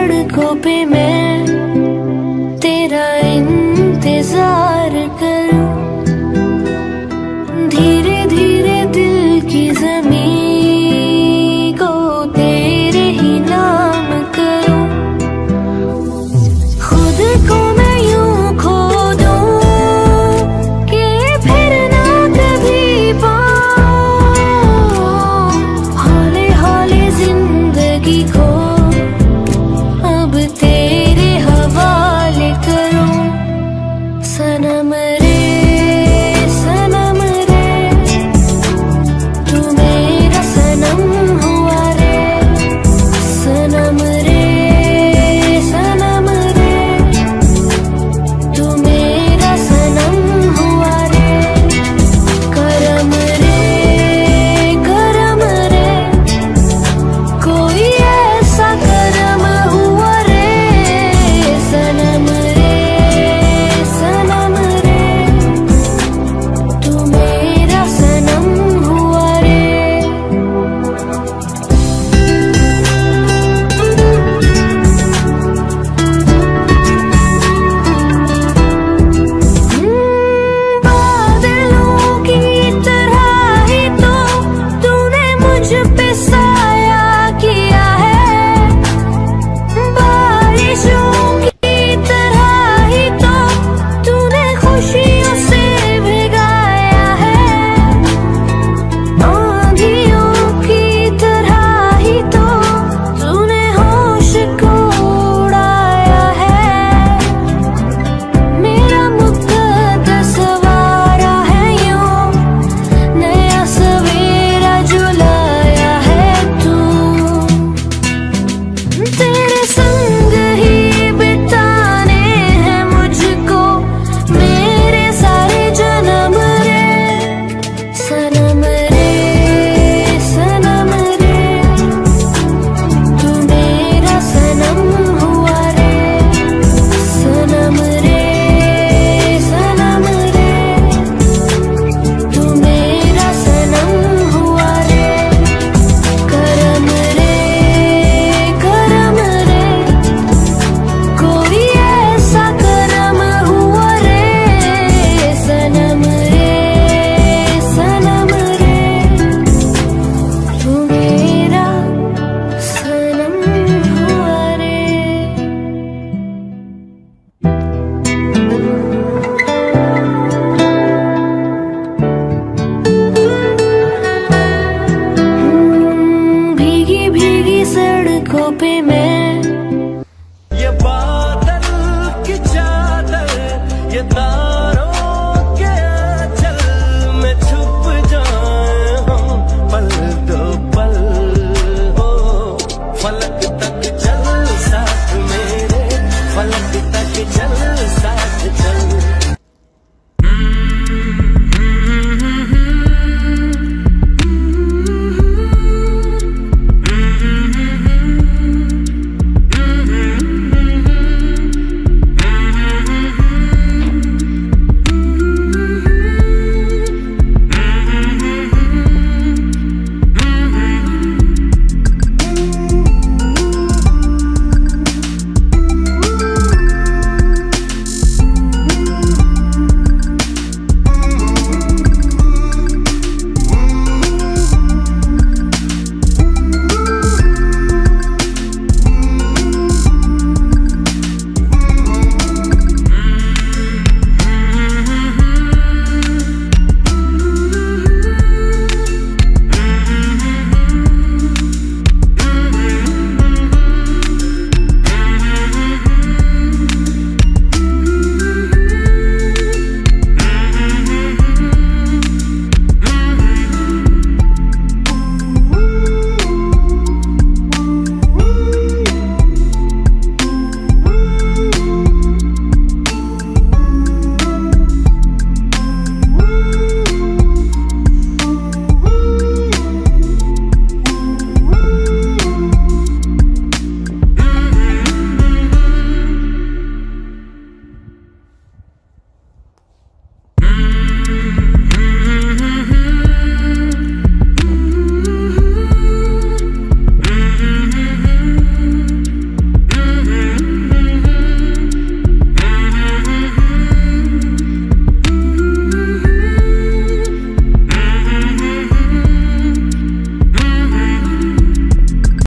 सड़कों पे मैं तेरा इंतजार करूं, धीरे धीरे दिल की ज़मीं को तेरे ही नाम करूं। खुद को मैं यूं खो दूं कि फिर ना कभी पाऊं, हौले हौले जिंदगी को अब तेरे हवाले करूं। सनम रे सनम रे, तू मेरा सनम हुआ रे। सनम रे सनम रे, तू मेरा सनम हुआ रे। करम रे कोई ऐसा करम हुआ रे। सनम रे तू मेरा सनम हुआ रे। बादलों की तरह ही तो तूने मुझ पे साया किया है, बारिशों की तरह ही तो तूने खुशियों से भिगाया है, आंधियों की तरह ही तो तूने होश को उड़ाया है। मेरा मुक़द्दस सवारा है यूं, नया सवेरा जो लाया है तू। तेरे संग ही बिताने हैं मुझको मेरे सारे जन्म रे। सनम रे तू मेरा सनम हुआ रे। सनम रे तू मेरा सनम हुआ रे। करम रे कोई ऐसा करम हुआ रे। सनम रे तू मेरा सनम हुआ रे। भीगी भीगी सड़कों पे मैं